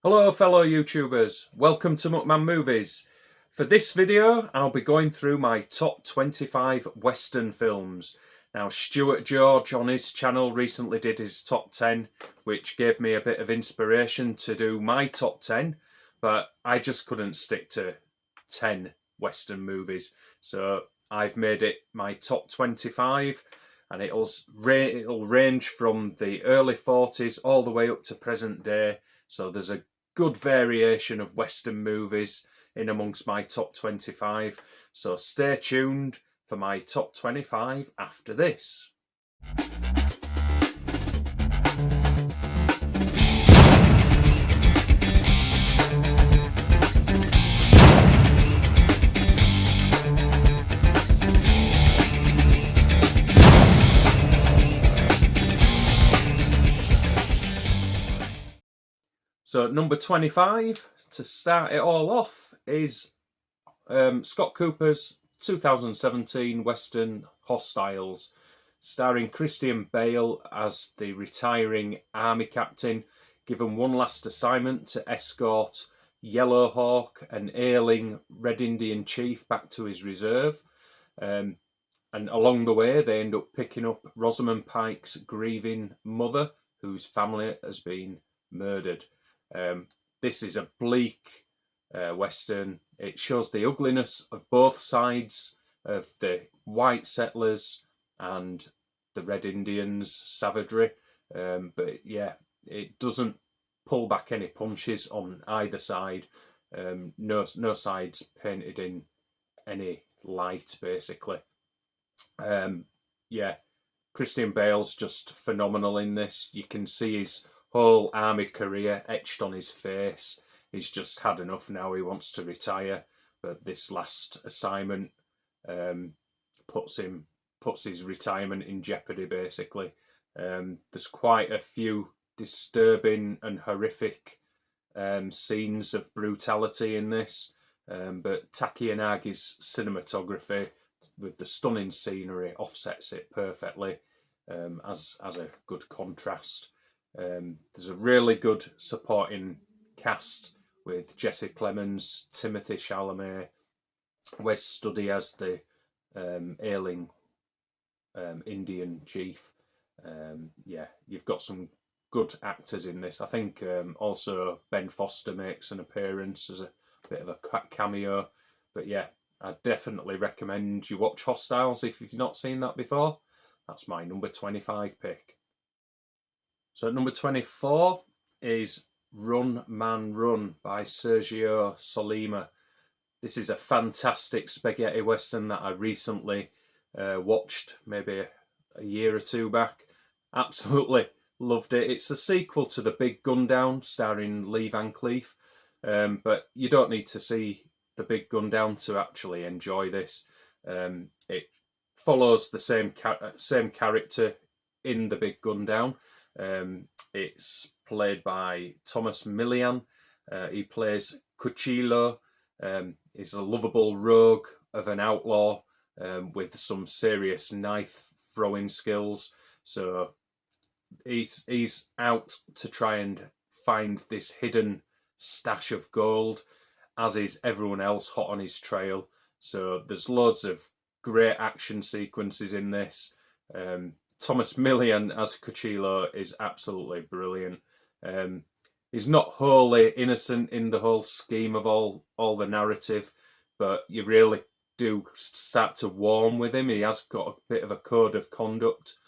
Hello fellow YouTubers, welcome to Muckman Movies. For this video I'll be going through my top 25 Western films. Now Stuart George on his channel recently did his top 10, which gave me a bit of inspiration to do my top 10, but I just couldn't stick to 10 Western movies, so I've made it my top 25, and it'll range from the early 40s all the way up to present day. So there's a good variation of Western movies in amongst my top 25. So stay tuned for my top 25 after this. So number 25, to start it all off, is Scott Cooper's 2017 Western Hostiles, starring Christian Bale as the retiring army captain, given one last assignment to escort Yellow Hawk, an ailing Red Indian chief, back to his reserve. And along the way, they end up picking up Rosamund Pike's grieving mother, whose family has been murdered. This is a bleak Western. It shows the ugliness of both sides of the white settlers and the Red Indians' savagery. But yeah, it doesn't pull back any punches on either side. No sides painted in any light, basically. Yeah, Christian Bale's just phenomenal in this. You can see his whole army career etched on his face. He's just had enough now. He wants to retire, but this last assignment puts his retirement in jeopardy, basically. There's quite a few disturbing and horrific scenes of brutality in this, but Taki Yanagi's cinematography with the stunning scenery offsets it perfectly, as a good contrast. There's a really good supporting cast with Jesse Plemons, Timothy Chalamet, Wes Studi as the ailing Indian chief. Yeah, you've got some good actors in this. I think also Ben Foster makes an appearance as a bit of a cameo. But yeah, I definitely recommend you watch Hostiles if you've not seen that before. That's my number 25 pick. So number 24 is Run Man Run by Sergio Leon. This is a fantastic spaghetti western that I recently watched, maybe a year or two back. Absolutely loved it. It's a sequel to The Big Gun Down, starring Lee Van Cleef, but you don't need to see The Big Gun Down to actually enjoy this. It follows the same character in The Big Gun Down. It's played by Thomas Millian. He plays Cuchillo. He's a lovable rogue of an outlaw with some serious knife throwing skills. So he's out to try and find this hidden stash of gold, as is everyone else hot on his trail. So there's loads of great action sequences in this. Thomas Millian as Cuchillo is absolutely brilliant. He's not wholly innocent in the whole scheme of all the narrative, but you really do start to warm with him. He has got a bit of a code of conduct,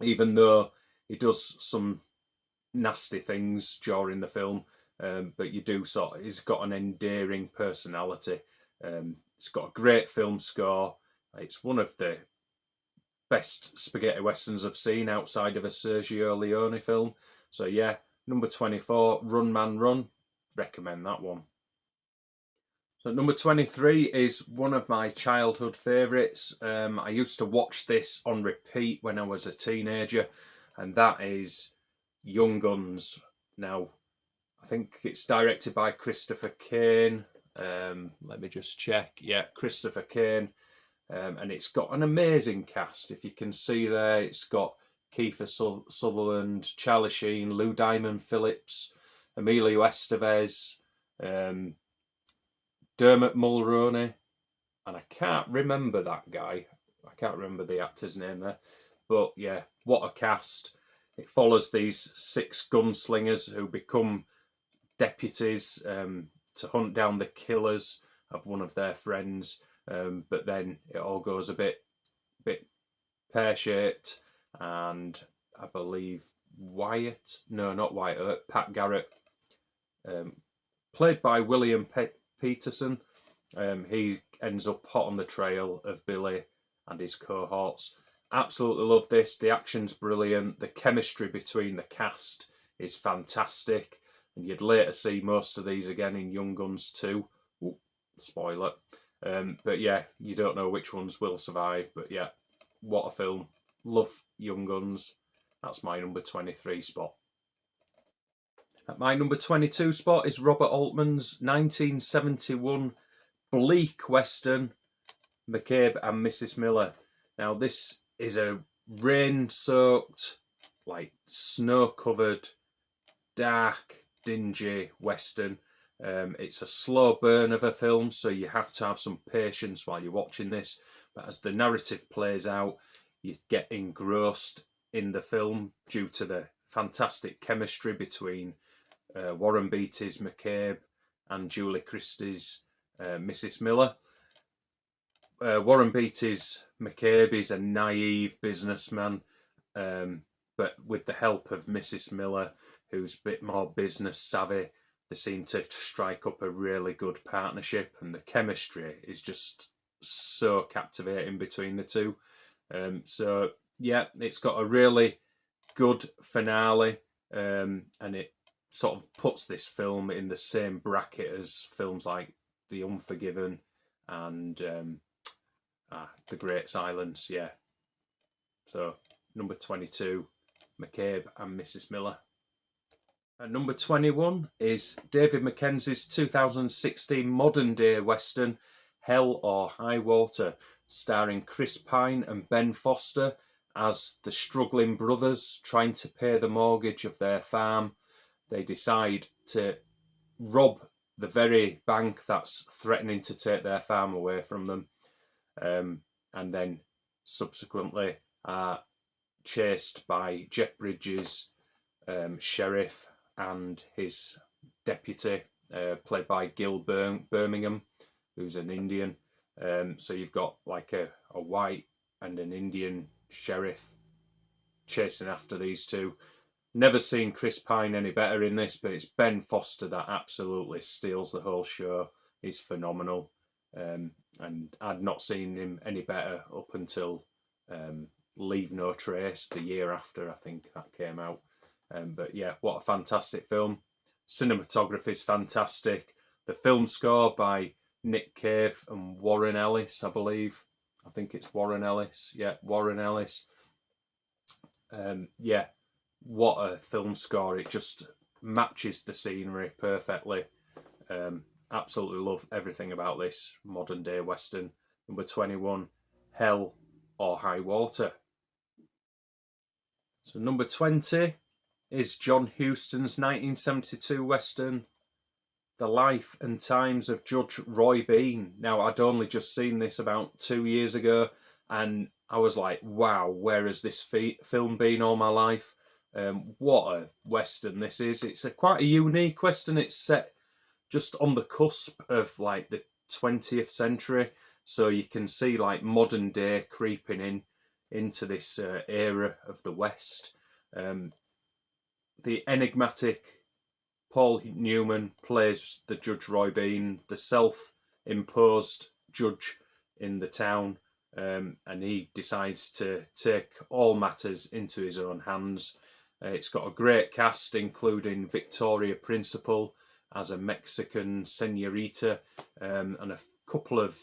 even though he does some nasty things during the film. But you do he's got an endearing personality. It's got a great film score. It's one of the best spaghetti westerns I've seen outside of a Sergio Leone film. So yeah, number 24, Run Man Run. Recommend that one. So number 23 is one of my childhood favourites. I used to watch this on repeat when I was a teenager, and that is Young Guns. Now, I think it's directed by Christopher Kane. Let me just check. Yeah, Christopher Kane. And it's got an amazing cast. If you can see there, it's got Kiefer Sutherland, Charlie Sheen, Lou Diamond Phillips, Emilio Estevez, Dermot Mulroney, and I can't remember that guy. I can't remember the actor's name there. But yeah, what a cast. It follows these 6 gunslingers who become deputies to hunt down the killers of one of their friends. But then it all goes a bit pear-shaped, and I believe Pat Garrett, played by William Peterson, he ends up hot on the trail of Billy and his cohorts. Absolutely love this. The action's brilliant. The chemistry between the cast is fantastic. And you'd later see most of these again in Young Guns 2. Ooh, spoiler. But yeah, you don't know which ones will survive. But yeah, what a film. Love Young Guns. That's my number 23 spot. At my number 22 spot is Robert Altman's 1971 bleak western, McCabe and Mrs. Miller. Now, this is a rain-soaked, like snow-covered, dark, dingy western. It's a slow burn of a film, so you have to have some patience while you're watching this. But as the narrative plays out, you get engrossed in the film due to the fantastic chemistry between Warren Beatty's McCabe and Julie Christie's Mrs. Miller. Warren Beatty's McCabe is a naive businessman, but with the help of Mrs. Miller, who's a bit more business savvy, they seem to strike up a really good partnership, and the chemistry is just so captivating between the two. So yeah, it's got a really good finale, and it sort of puts this film in the same bracket as films like The Unforgiven and The Great Silence. Yeah. So number 22, McCabe and Mrs. Miller. And number 21 is David Mackenzie's 2016 modern day western, Hell or High Water, starring Chris Pine and Ben Foster as the struggling brothers trying to pay the mortgage of their farm. They decide to rob the very bank that's threatening to take their farm away from them, and then subsequently are chased by Jeff Bridges, sheriff, and his deputy, played by Gil Birmingham, who's an Indian. So you've got like a white and an Indian sheriff chasing after these two. Never seen Chris Pine any better in this, but it's Ben Foster that absolutely steals the whole show. He's phenomenal. And I'd not seen him any better up until Leave No Trace, the year after, I think that came out. But yeah, what a fantastic film. Cinematography is fantastic. The film score by Nick Cave and Warren Ellis, I believe. I think it's Warren Ellis. Yeah, Warren Ellis. Yeah, what a film score. It just matches the scenery perfectly. Absolutely love everything about this modern day western. Number 21, Hell or High Water. So number 20 is John Huston's 1972 western, The Life and Times of Judge Roy Bean. Now, I'd only just seen this about 2 years ago, and I was like, wow, where has this film been all my life? What a western this is. It's quite a unique western. It's set just on the cusp of like the 20th century, so you can see like modern day creeping into this era of the West. The enigmatic Paul Newman plays the Judge Roy Bean, the self-imposed judge in the town, and he decides to take all matters into his own hands. It's got a great cast, including Victoria Principal as a Mexican senorita, and a couple of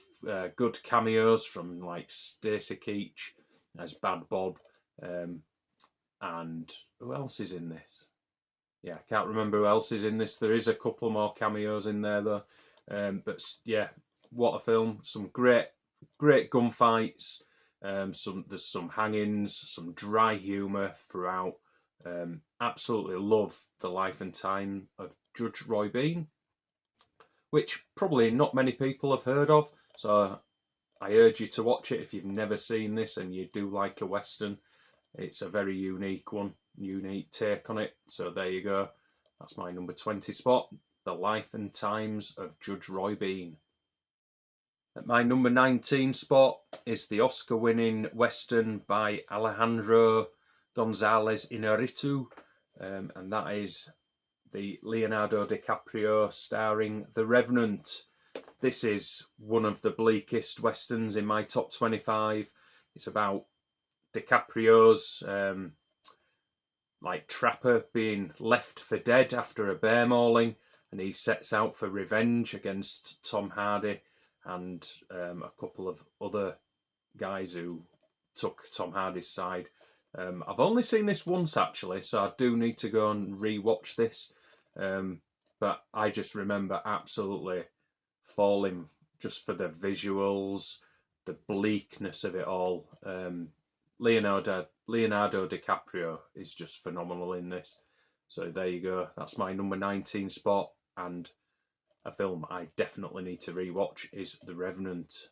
good cameos from like Stacey Keach as Bad Bob, and who else is in this? Yeah, I can't remember who else is in this. There is a couple more cameos in there though, but yeah, what a film! Some great gunfights. There's some hangings, some dry humour throughout. Absolutely love The Life and Time of Judge Roy Bean, which probably not many people have heard of. So I urge you to watch it if you've never seen this and you do like a Western. It's a very unique one, unique take on it. So there you go. That's my number 20 spot, The Life and Times of Judge Roy Bean. At my number 19 spot is the Oscar-winning Western by Alejandro González Iñárritu, and that is the Leonardo DiCaprio starring The Revenant. This is one of the bleakest Westerns in my top 25. It's about DiCaprio's like trapper being left for dead after a bear mauling, and he sets out for revenge against Tom Hardy and a couple of other guys who took Tom Hardy's side. I've only seen this once actually, so I do need to go and re-watch this. But I just remember absolutely falling just for the visuals, the bleakness of it all. Leonardo DiCaprio is just phenomenal in this. So there you go. That's my number 19 spot, and a film I definitely need to rewatch is The Revenant.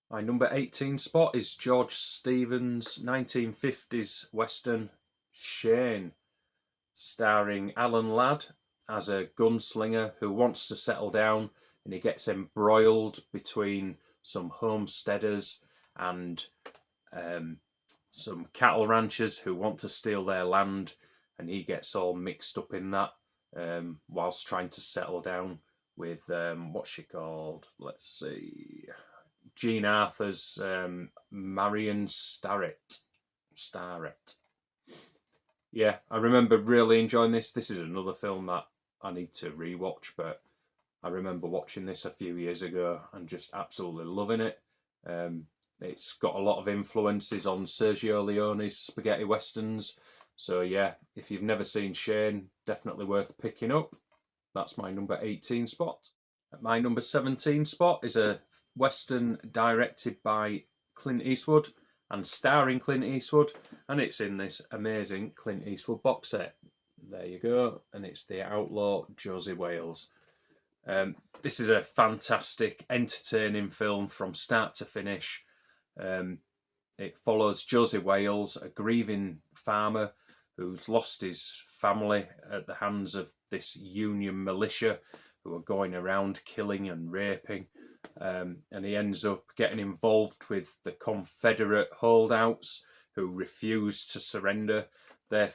My number 18 spot is George Stevens' 1950s Western Shane, starring Alan Ladd as a gunslinger who wants to settle down, and he gets embroiled between some homesteaders and some cattle ranchers who want to steal their land, and he gets all mixed up in that whilst trying to settle down with what's she called? Let's see, Jean Arthur's Marion Starrett. Yeah, I remember really enjoying this. This is another film that I need to rewatch, but I remember watching this a few years ago and just absolutely loving it. It's got a lot of influences on Sergio Leone's spaghetti westerns. So yeah, if you've never seen Shane, definitely worth picking up. That's my number 18 spot. At my number 17 spot is a Western directed by Clint Eastwood and starring Clint Eastwood, and it's in this amazing Clint Eastwood box set. There you go, and it's The Outlaw, Josie Wales. This is a fantastic, entertaining film from start to finish. It follows Josie Wales, a grieving farmer who's lost his family at the hands of this Union militia who are going around killing and raping. And he ends up getting involved with the Confederate holdouts who refuse to surrender. They're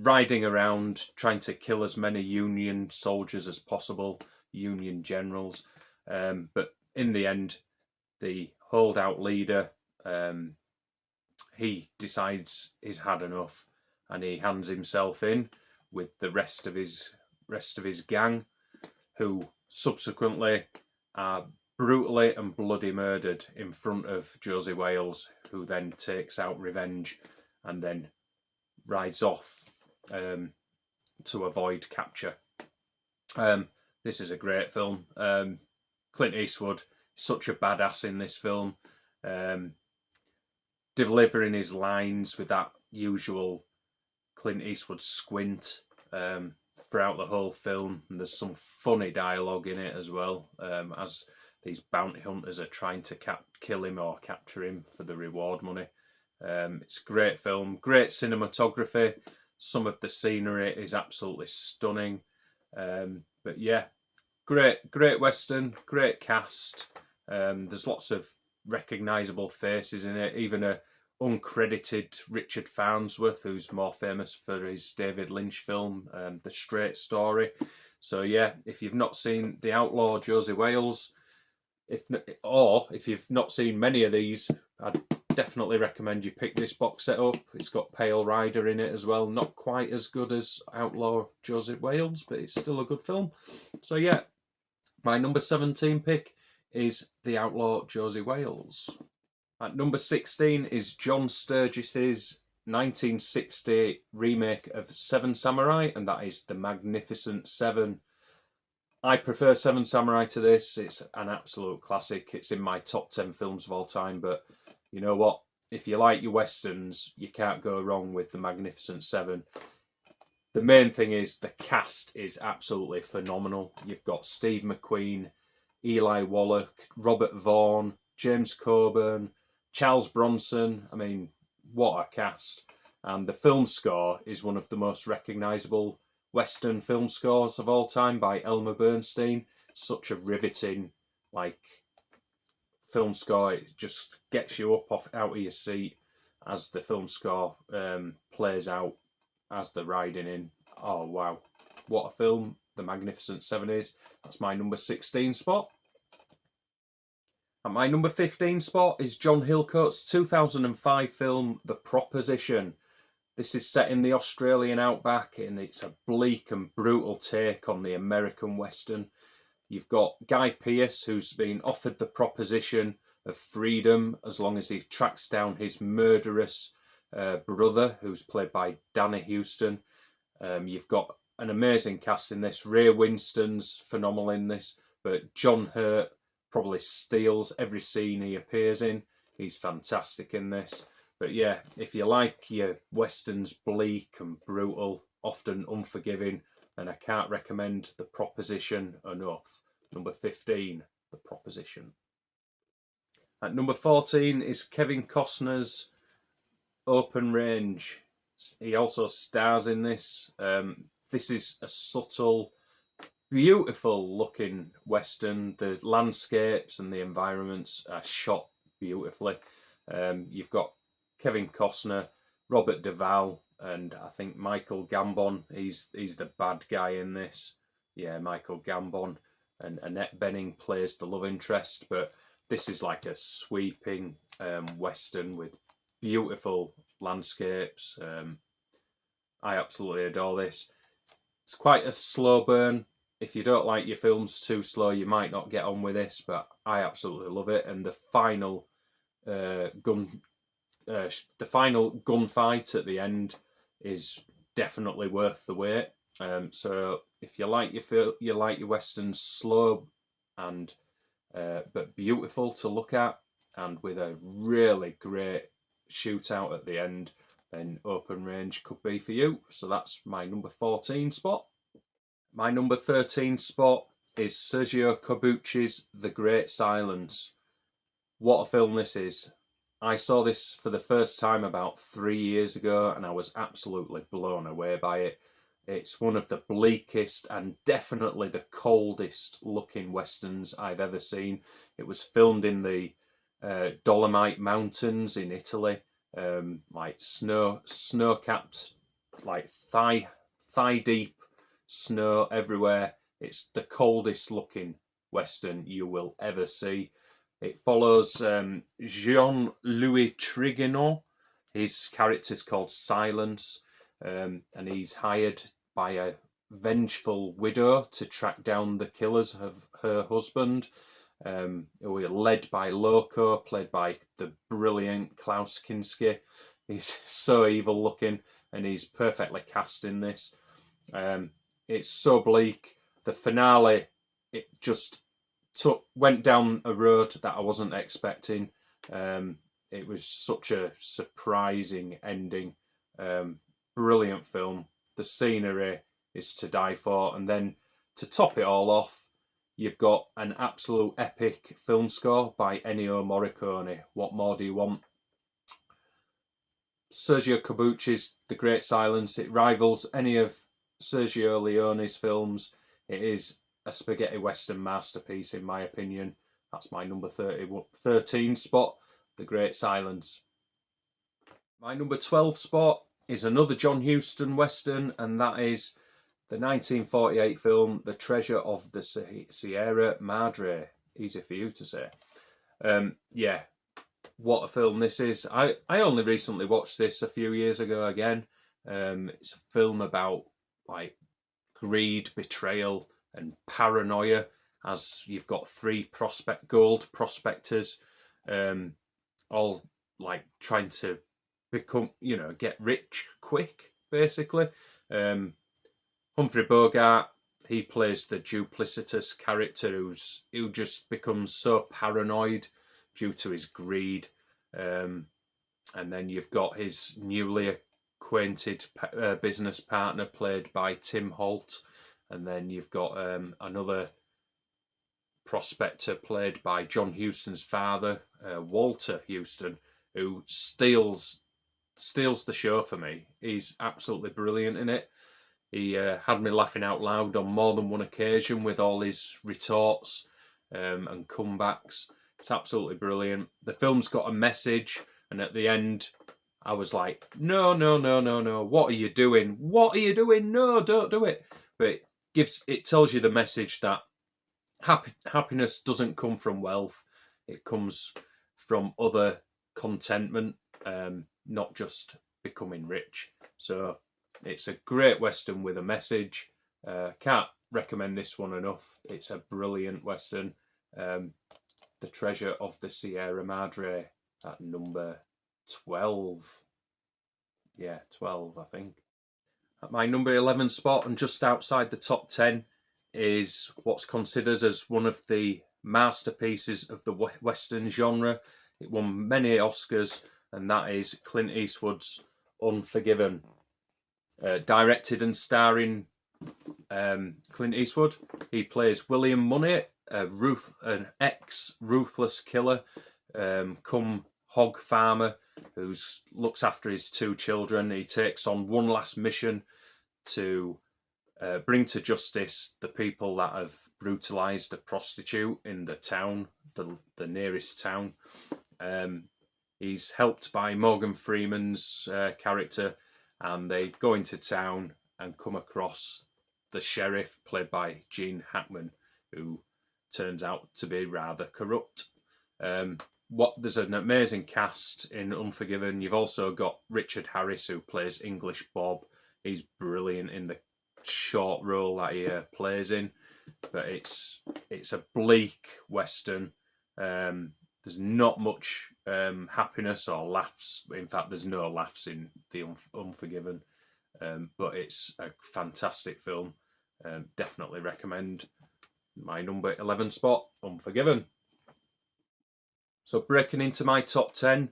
riding around trying to kill as many Union soldiers as possible, Union generals. But in the end, the holdout leader, he decides he's had enough, and he hands himself in with the rest of his gang, who subsequently are brutally and bloody murdered in front of Josie Wales, who then takes out revenge and then rides off to avoid capture. This is a great film. Clint Eastwood, such a badass in this film, delivering his lines with that usual Clint Eastwood squint throughout the whole film. And there's some funny dialogue in it as well, as these bounty hunters are trying to kill him or capture him for the reward money. It's a great film, great cinematography. Some of the scenery is absolutely stunning. But yeah, great Western, great cast. There's lots of recognisable faces in it, even a uncredited Richard Farnsworth, who's more famous for his David Lynch film, The Straight Story. So yeah, if you've not seen The Outlaw, Josie Wales, if you've not seen many of these, I'd definitely recommend you pick this box set up. It's got Pale Rider in it as well. Not quite as good as Outlaw, Josie Wales, but it's still a good film. So yeah, my number 17 pick is The Outlaw, Josie Wales. At number 16 is John Sturgis's 1960 remake of Seven Samurai, and that is The Magnificent Seven. I prefer Seven Samurai to this. It's an absolute classic. It's in my top 10 films of all time, but you know what? If you like your westerns, you can't go wrong with The Magnificent Seven. the main thing is the cast is absolutely phenomenal. You've got Steve McQueen, Eli Wallach, Robert Vaughn, James Coburn, Charles Bronson. I mean, what a cast. And the film score is one of the most recognisable Western film scores of all time by Elmer Bernstein. Such a riveting, like, film score. It just gets you up out of your seat as the film score plays out as they're riding in. Oh, wow. What a film. The Magnificent Seven is. That's my number 16 spot. And my number 15 spot is John Hillcoat's 2005 film, The Proposition. This is set in the Australian outback, and it's a bleak and brutal take on the American Western. You've got Guy Pearce, who's been offered the proposition of freedom as long as he tracks down his murderous brother, who's played by Danny Houston. You've got an amazing cast in this. Ray Winston's phenomenal in this, but John Hurt probably steals every scene he appears in. He's fantastic in this. But yeah, if you like your westerns bleak and brutal, often unforgiving, then I can't recommend The Proposition enough. Number 15, The Proposition. At number 14 is Kevin Costner's Open Range. He also stars in this. This is a subtle, beautiful looking western. The landscapes and the environments are shot beautifully. You've got Kevin Costner, Robert Duvall, and I think Michael Gambon. He's the bad guy in this. Yeah, Michael Gambon. And Annette Bening plays the love interest. But this is like a sweeping western with beautiful landscapes. I absolutely adore this. It's quite a slow burn. If you don't like your films too slow, you might not get on with this, but I absolutely love it. And the final gunfight at the end is definitely worth the wait. So if you like your westerns slow and but beautiful to look at, and with a really great shootout at the end, then Open Range could be for you. So that's my number 14 spot. My number 13 spot is Sergio Corbucci's The Great Silence. What a film this is. I saw this for the first time about 3 years ago, and I was absolutely blown away by it. It's one of the bleakest and definitely the coldest looking westerns I've ever seen. It was filmed in the Dolomite Mountains in Italy, like snow-capped, like thigh-deep snow everywhere. It's the coldest looking western you will ever see. It follows Jean-Louis Triganon. His character's called Silence, and he's hired by a vengeful widow to track down the killers of her husband, who are led by Loco, played by the brilliant Klaus Kinski. He's so evil looking, and he's perfectly cast in this. It's so bleak. The finale, it just went down a road that I wasn't expecting. It was such a surprising ending. Brilliant film. The scenery is to die for. And then to top it all off, you've got an absolute epic film score by Ennio Morricone. What more do you want? Sergio Corbucci's The Great Silence. It rivals any of Sergio Leone's films. It is a spaghetti western masterpiece, in my opinion. That's my number 13 spot, The Great Silence. My number 12 spot is another John Huston western, and that is the 1948 film The Treasure of the Sierra Madre. Easy for you to say. Yeah, what a film this is. I only recently watched this a few years ago again. It's a film about like greed, betrayal, and paranoia, as you've got three gold prospectors, all like trying to become, get rich quick, basically. Humphrey Bogart, he plays the duplicitous character who just becomes so paranoid due to his greed. And then you've got his newly acquainted business partner played by Tim Holt, and then you've got another prospector played by John Huston's father, Walter Huston, who steals the show for me. He's absolutely brilliant in it. He had me laughing out loud on more than one occasion with all his retorts and comebacks. It's absolutely brilliant. The film's got a message, and at the end, I was like, no, no, no, no, no. What are you doing? What are you doing? No, don't do it. But it tells you the message that happiness doesn't come from wealth. It comes from other contentment, not just becoming rich. So it's a great Western with a message. Can't recommend this one enough. It's a brilliant Western. The Treasure of the Sierra Madre at number 12. Yeah, 12, I think. At my number 11 spot, and just outside the top 10, is what's considered as one of the masterpieces of the Western genre. It won many Oscars, and that is Clint Eastwood's Unforgiven. Directed and starring Clint Eastwood. He plays William Money, an ex-ruthless killer, come hog farmer who looks after his 2 children. He takes on one last mission to bring to justice the people that have brutalised a prostitute in the town, the nearest town. He's helped by Morgan Freeman's character, and they go into town and come across the sheriff, played by Gene Hackman, who turns out to be rather corrupt. There's an amazing cast in Unforgiven. You've also got Richard Harris, who plays English Bob. He's brilliant in the short role that he plays in. But it's a bleak Western. There's not much happiness or laughs. In fact, there's no laughs in the Unforgiven. But it's a fantastic film. Definitely recommend. My number 11 spot, Unforgiven. So breaking into my top 10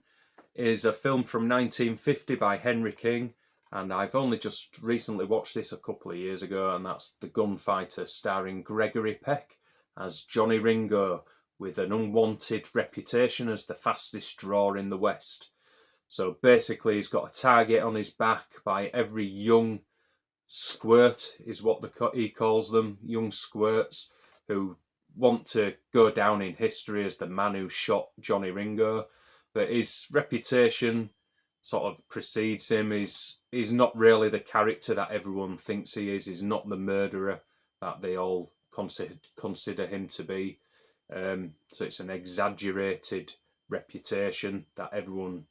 is a film from 1950 by Henry King, and I've only just recently watched this a couple of years ago, and that's The Gunfighter, starring Gregory Peck as Johnny Ringo, with an unwanted reputation as the fastest drawer in the West. So basically he's got a target on his back by every young squirt, is what he calls them, young squirts, who want to go down in history as the man who shot Johnny Ringo. But his reputation sort of precedes him. He's not really the character that everyone thinks he is. He's not the murderer that they all consider him to be. So it's an exaggerated reputation that everyone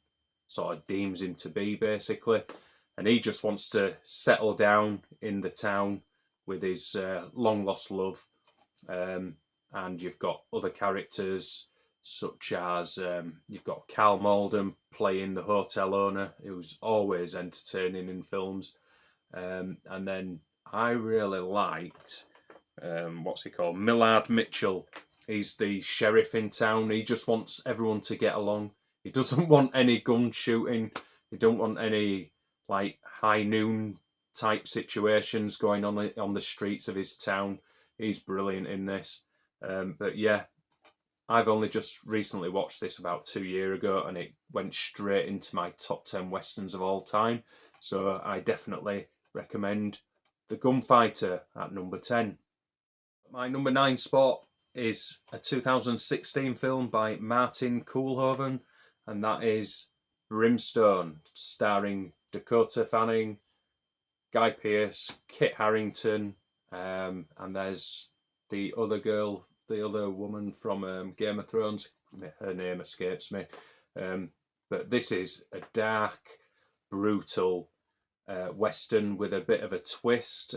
sort of deems him to be, basically. And he just wants to settle down in the town with his long-lost love. And you've got other characters, such as you've got Carl Malden playing the hotel owner, who's always entertaining in films. And then I really liked, what's he called? Millard Mitchell. He's the sheriff in town. He just wants everyone to get along. He doesn't want any gun shooting. He don't want any like high noon type situations going on the streets of his town. He's brilliant in this. But yeah, I've only just recently watched this about 2 years ago, and it went straight into my top 10 Westerns of all time. So I definitely recommend The Gunfighter at number 10. My number 9 spot is a 2016 film by Martin Koolhoven, and that is Brimstone, starring Dakota Fanning, Guy Pearce, Kit Harington, and there's the other girl, the other woman from Game of Thrones. Her name escapes me. But this is a dark, brutal Western with a bit of a twist.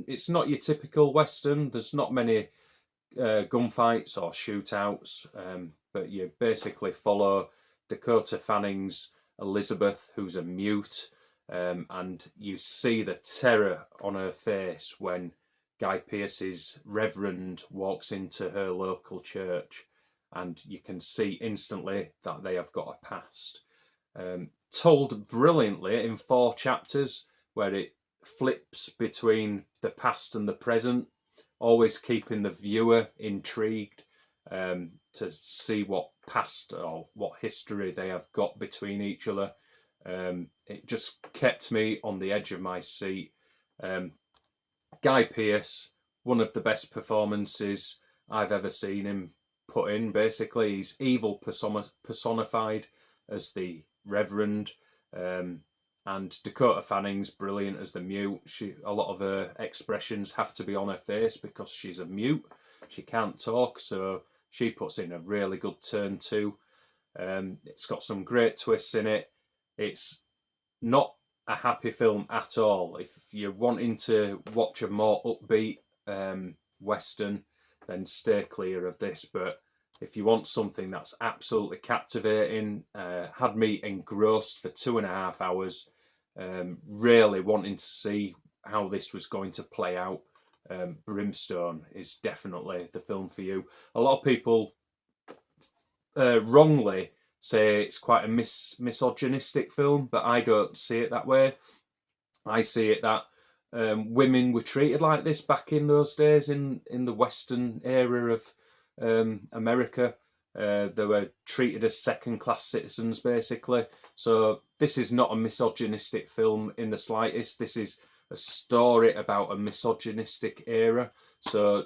It's not your typical Western. There's not many gunfights or shootouts, but you basically follow Dakota Fanning's Elizabeth, who's a mute, and you see the terror on her face when Guy Pearce's Reverend walks into her local church, and you can see instantly that they have got a past. told brilliantly in 4 chapters, where it flips between the past and the present, always keeping the viewer intrigued to see what past or what history they have got between each other. It just kept me on the edge of my seat. Guy Pearce, one of the best performances I've ever seen him put in. Basically, he's evil personified as the Reverend, and Dakota Fanning's brilliant as the mute. A lot of her expressions have to be on her face because she's a mute. She can't talk, so she puts in a really good turn too. It's got some great twists in it. It's not a happy film at all. If you're wanting to watch a more upbeat Western, then stay clear of this. But if you want something that's absolutely captivating, had me engrossed for 2.5 hours, really wanting to see how this was going to play out, Brimstone is definitely the film for you. A lot of people wrongly say it's quite a misogynistic film, but I don't see it that way. I see it that women were treated like this back in those days in the Western era of America. They were treated as second-class citizens, basically. So this is not a misogynistic film in the slightest. This is a story about a misogynistic era. So,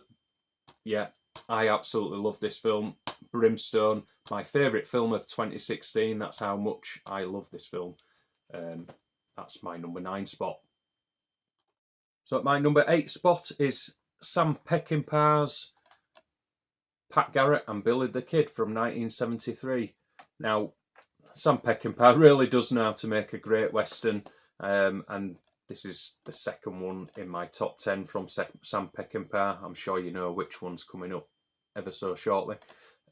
yeah, I absolutely love this film. Brimstone, my favourite film of 2016. That's how much I love this film. That's my number 9 spot. So my number 8 spot is Sam Peckinpah's Pat Garrett and Billy the Kid from 1973. Now, Sam Peckinpah really does know how to make a great Western, and this is the second one in my top 10 from Sam Peckinpah. I'm sure you know which one's coming up ever so shortly.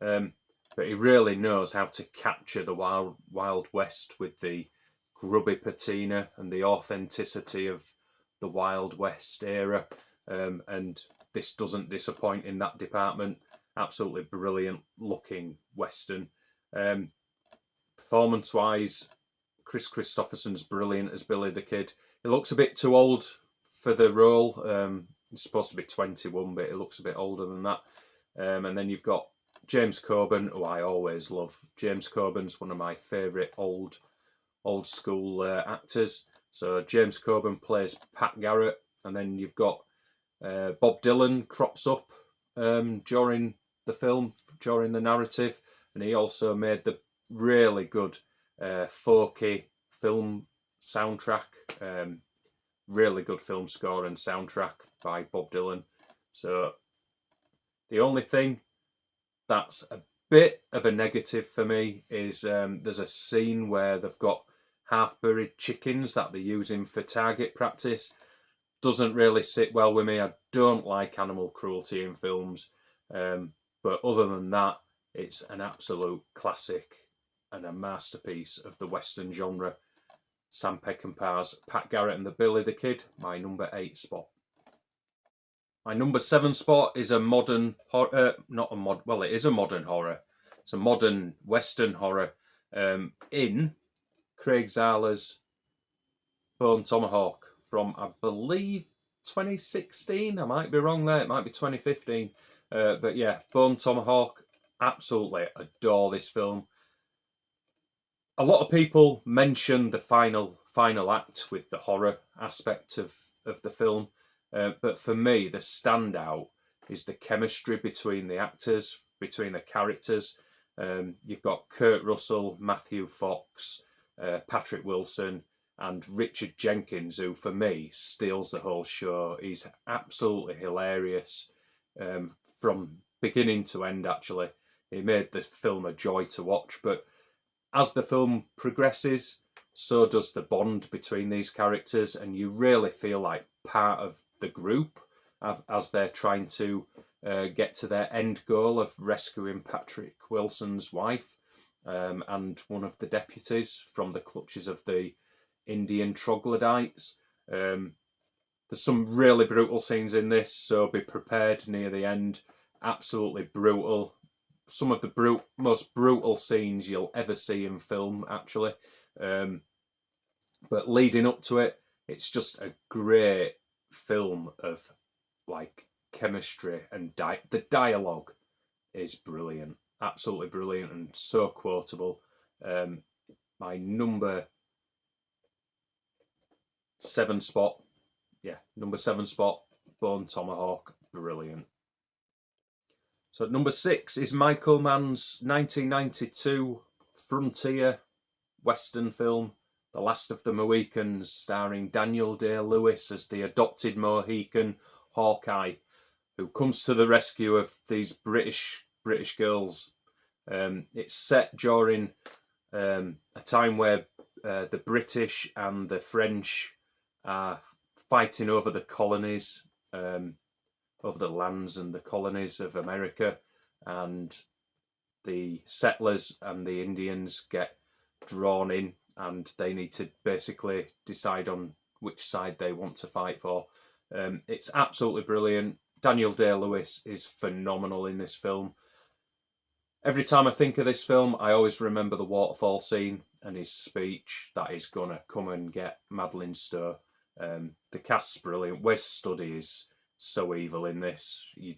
But he really knows how to capture the Wild West with the grubby patina and the authenticity of the Wild West era. And this doesn't disappoint in that department. Absolutely brilliant looking Western. Performance-wise, Chris Christopherson's brilliant as Billy the Kid. He looks a bit too old for the role. He's supposed to be 21, but he looks a bit older than that. And then you've got James Coburn, who I always love. James Coburn's one of my favourite old school actors. So James Coburn plays Pat Garrett, and then you've got Bob Dylan crops up during the film, during the narrative, and he also made the really good folky film soundtrack. Really good film score and soundtrack by Bob Dylan. So the only thing that's a bit of a negative for me is there's a scene where they've got half-buried chickens that they're using for target practice. Doesn't really sit well with me. I don't like animal cruelty in films. But other than that, it's an absolute classic and a masterpiece of the Western genre. Sam Peckinpah's Pat Garrett and the Billy the Kid, my number 8 spot. My number 7 spot is a modern horror, it is a modern horror. It's a modern Western horror in Craig Zahler's Bone Tomahawk from, I believe, 2016. I might be wrong there. It might be 2015. But yeah, Bone Tomahawk, absolutely adore this film. A lot of people mention the final act with the horror aspect of the film. But for me, the standout is the chemistry between the actors, between the characters. You've got Kurt Russell, Matthew Fox, Patrick Wilson, and Richard Jenkins, who for me steals the whole show. He's absolutely hilarious from beginning to end, actually. He made the film a joy to watch. But as the film progresses, so does the bond between these characters, and you really feel like part of the group as they're trying to get to their end goal of rescuing Patrick Wilson's wife and one of the deputies from the clutches of the Indian troglodytes. There's some really brutal scenes in this, so be prepared near the end. Absolutely brutal. Some of the most brutal scenes you'll ever see in film, actually. But leading up to it, it's just a great film of like chemistry, and the dialogue is brilliant, absolutely brilliant, and so quotable. My number 7 spot, number 7 spot, Bone Tomahawk, brilliant. So number 6 is Michael Mann's 1992 frontier western film, The Last of the Mohicans, starring Daniel Day-Lewis as the adopted Mohican Hawkeye, who comes to the rescue of these British girls. It's set during a time where the British and the French are fighting over the colonies, over the lands and the colonies of America, and the settlers and the Indians get drawn in, and they need to basically decide on which side they want to fight for. It's absolutely brilliant. Daniel Day-Lewis is phenomenal in this film. Every time I think of this film, I always remember the waterfall scene and his speech that he's gonna come and get Madeleine Stowe. The cast's brilliant. Wes Studi is so evil in this. You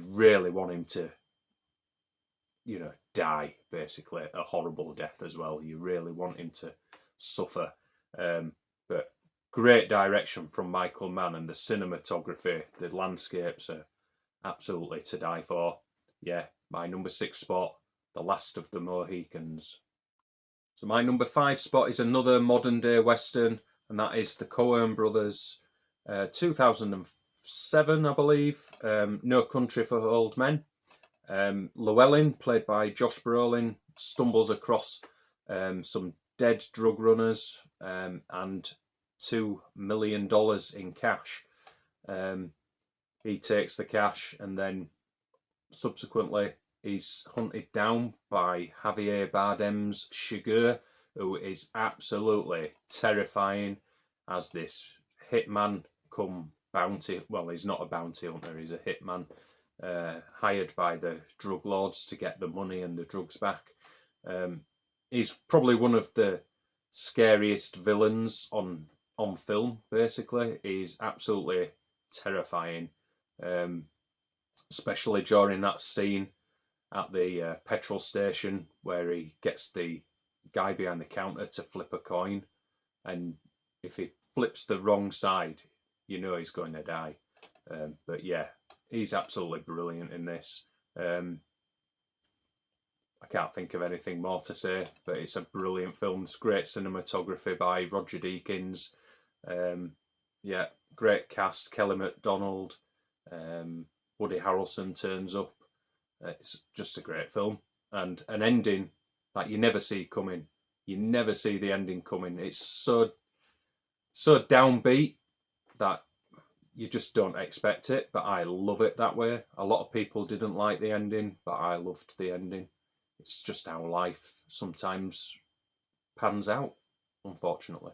really want him to, die, basically, a horrible death as well. You really want him to suffer. But great direction from Michael Mann, and the cinematography, the landscapes are absolutely to die for. Yeah, my number 6 spot, The Last of the Mohicans. So my number 5 spot is another modern day western, and that is the Coen brothers, 2007, I believe, No Country for Old Men. Llewellyn, played by Josh Brolin, stumbles across some dead drug runners and $2 million in cash. He takes the cash, and then subsequently he's hunted down by Javier Bardem's Chigurh, who is absolutely terrifying as this hitman come bounty. Well, he's not a bounty hunter, he's a hitman hired by the drug lords to get the money and the drugs back. He's probably one of the scariest villains on film, basically. He's absolutely terrifying, especially during that scene at the petrol station where he gets the guy behind the counter to flip a coin, and if he flips the wrong side, he's going to die. But yeah, he's absolutely brilliant in this. I can't think of anything more to say, but it's a brilliant film. It's great cinematography by Roger Deakins. Yeah, great cast. Kelly MacDonald, Woody Harrelson turns up. It's just a great film, and an ending that you never see coming. You never see the ending coming. It's so downbeat that you just don't expect it, but I love it that way. A lot of people didn't like the ending, but I loved the ending. It's just how life sometimes pans out, unfortunately.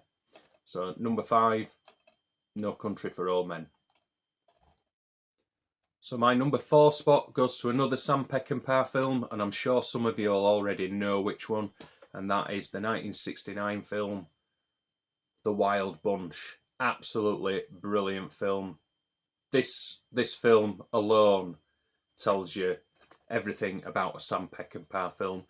So number 5, No Country for Old Men. So my number 4 spot goes to another Sam Peckinpah film, and I'm sure some of you will already know which one, and that is the 1969 film, The Wild Bunch. Absolutely brilliant film. This film alone tells you everything about a Sam Peckinpah film.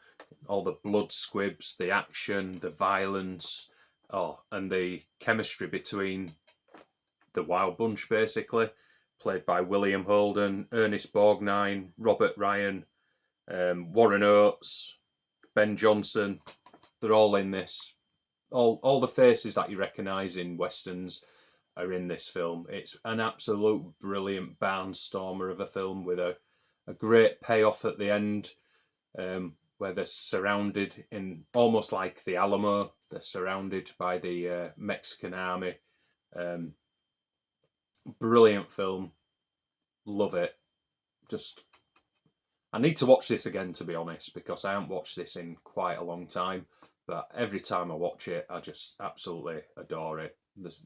All the blood squibs, the action, the violence, and the chemistry between the Wild Bunch, basically, played by William Holden, Ernest Borgnine, Robert Ryan, Warren Oates, Ben Johnson. They're all in this. All the faces that you recognise in westerns are in this film. It's an absolute brilliant barnstormer of a film with a great payoff at the end, where they're surrounded in almost like the Alamo. They're surrounded by the Mexican army. Brilliant film. Love it. I need to watch this again, to be honest, because I haven't watched this in quite a long time. But every time I watch it, I just absolutely adore it.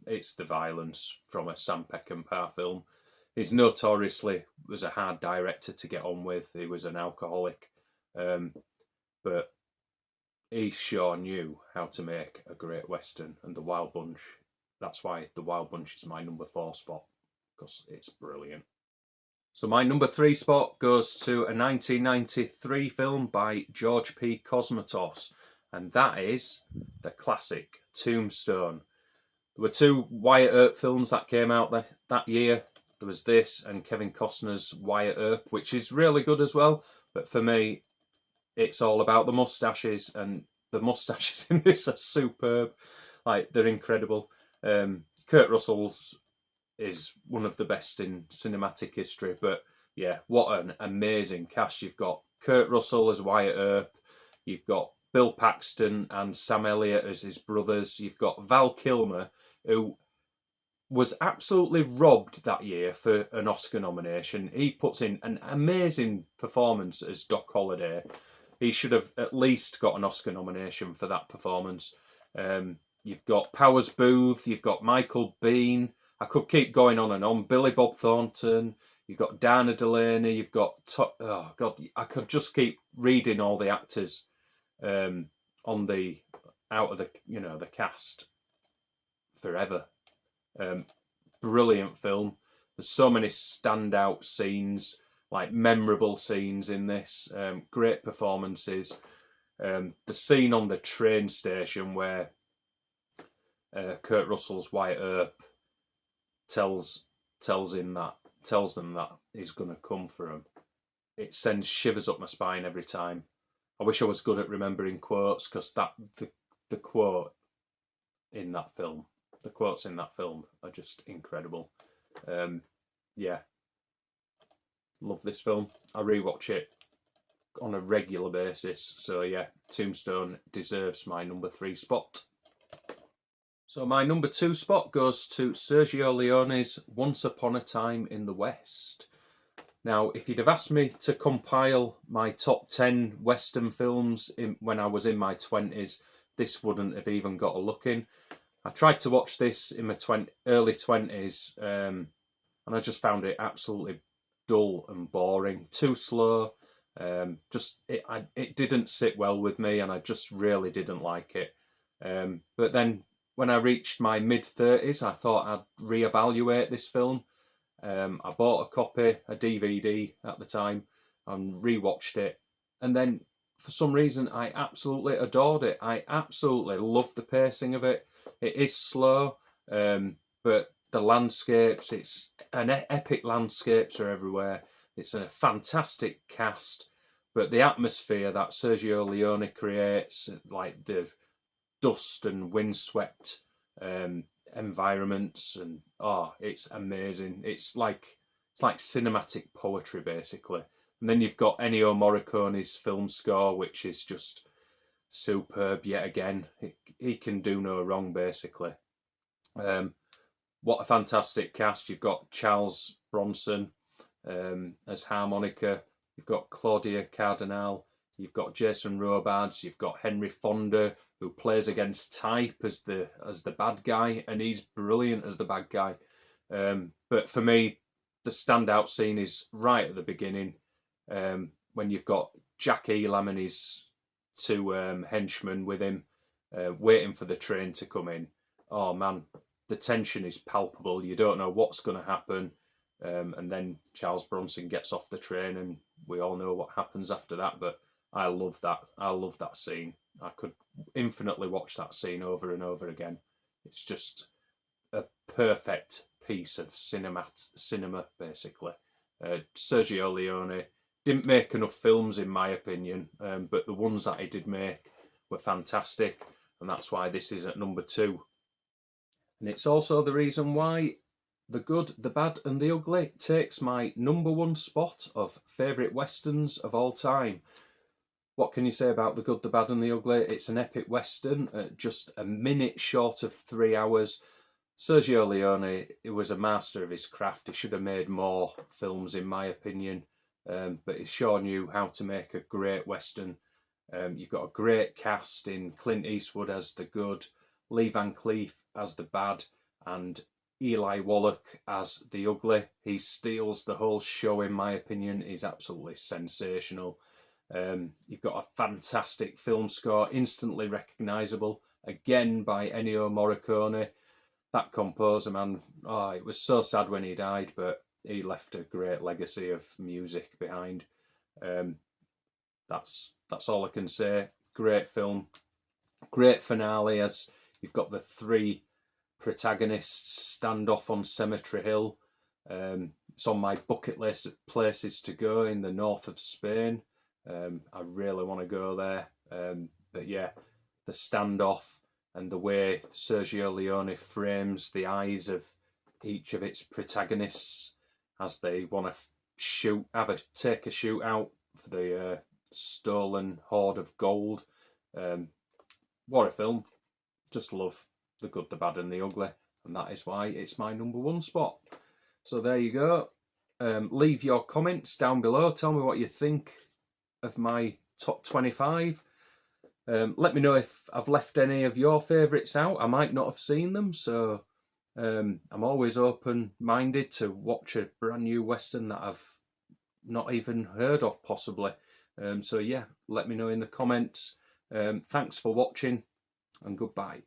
It's the violence from a Sam Peckinpah film. He's notoriously was a hard director to get on with. He was an alcoholic. But he sure knew how to make a great Western, and The Wild Bunch, that's why The Wild Bunch is my number 4 spot, because it's brilliant. So my number 3 spot goes to a 1993 film by George P. Cosmatos, and that is the classic Tombstone. There were 2 Wyatt Earp films that came out that year. There was this and Kevin Costner's Wyatt Earp, which is really good as well. But for me, it's all about the moustaches, and the moustaches in this are superb. Like, they're incredible. Kurt Russell's is one of the best in cinematic history. But yeah, what an amazing cast. You've got Kurt Russell as Wyatt Earp. You've got Bill Paxton and Sam Elliott as his brothers. You've got Val Kilmer, who was absolutely robbed that year for an Oscar nomination. He puts in an amazing performance as Doc Holliday. He should have at least got an Oscar nomination for that performance. You've got Powers Booth, you've got Michael Biehn. I could keep going on and on. Billy Bob Thornton, you've got Dana Delaney, you've got... oh, God, I could just keep reading all the actors on the... out of the, the cast forever. Brilliant film. There's so many standout scenes, like memorable scenes in this. Great performances. The scene on the train station where Kurt Russell's Wyatt Earp tells them that he's going to come for him. It sends shivers up my spine every time. I wish I was good at remembering quotes, because the quote in that film. The quotes in that film are just incredible. Yeah, love this film. I rewatch it on a regular basis. So yeah, Tombstone deserves my number 3 spot. So my number 2 spot goes to Sergio Leone's Once Upon a Time in the West. Now, if you'd have asked me to compile my top 10 Western films when I was in my 20s, this wouldn't have even got a look in. I tried to watch this in my early 20s, and I just found it absolutely dull and boring, too slow. It didn't sit well with me, and I just really didn't like it. But then when I reached my mid-30s, I thought I'd reevaluate this film. I bought a copy, a DVD at the time, and rewatched it. And then, for some reason, I absolutely adored it. I absolutely loved the pacing of it. It is slow, but the landscapes, it's an epic landscapes are everywhere. It's a fantastic cast, but the atmosphere that Sergio Leone creates, like the dust and windswept environments, and it's amazing. It's like cinematic poetry, basically. And then you've got Ennio Morricone's film score, which is just superb yet again. He can do no wrong, basically. What a fantastic cast. You've got Charles Bronson as harmonica. You've got Claudia Cardinal. You've got Jason Robards. You've got Henry Fonda, who plays against type as the bad guy, and he's brilliant as the bad guy. But for me, the standout scene is right at the beginning, when you've got Jack Elam and his 2 henchmen with him, waiting for the train to come in. Oh man, the tension is palpable. You don't know what's going to happen. And then Charles Bronson gets off the train, and we all know what happens after that. But I love that. I love that scene. I could infinitely watch that scene over and over again. It's just a perfect piece of cinema, basically. Sergio Leone didn't make enough films, in my opinion, but the ones that he did make were fantastic, and that's why this is at number 2. And it's also the reason why The Good, the Bad and the Ugly takes my number 1 spot of favourite westerns of all time. What can you say about The Good, the Bad and the Ugly? It's an epic western, just a minute short of 3 hours. Sergio Leone, he was a master of his craft. He should have made more films, in my opinion, but he sure knew how to make a great western. You've got a great cast in Clint Eastwood as the good, Lee Van Cleef as the bad, and Eli Wallach as the ugly. He steals the whole show, in my opinion. He's absolutely sensational. You've got a fantastic film score, instantly recognisable, again by Ennio Morricone. That composer, man, oh, it was so sad when he died, but he left a great legacy of music behind. That's all I can say. Great film, great finale, as you've got the three protagonists stand off on Cemetery Hill. It's on my bucket list of places to go in the north of Spain. I really want to go there. But yeah, the standoff and the way Sergio Leone frames the eyes of each of its protagonists as they want to take a shootout for the stolen hoard of gold. What a film. Just love the good, the bad and the ugly, and that is why it's my #1 spot. So there you go. Leave your comments down below. Tell me what you think of my top 25. Let me know if I've left any of your favourites out. I might not have seen them, so I'm always open-minded to watch a brand new Western that I've not even heard of, possibly. So yeah, let me know in the comments. Thanks for watching, and goodbye.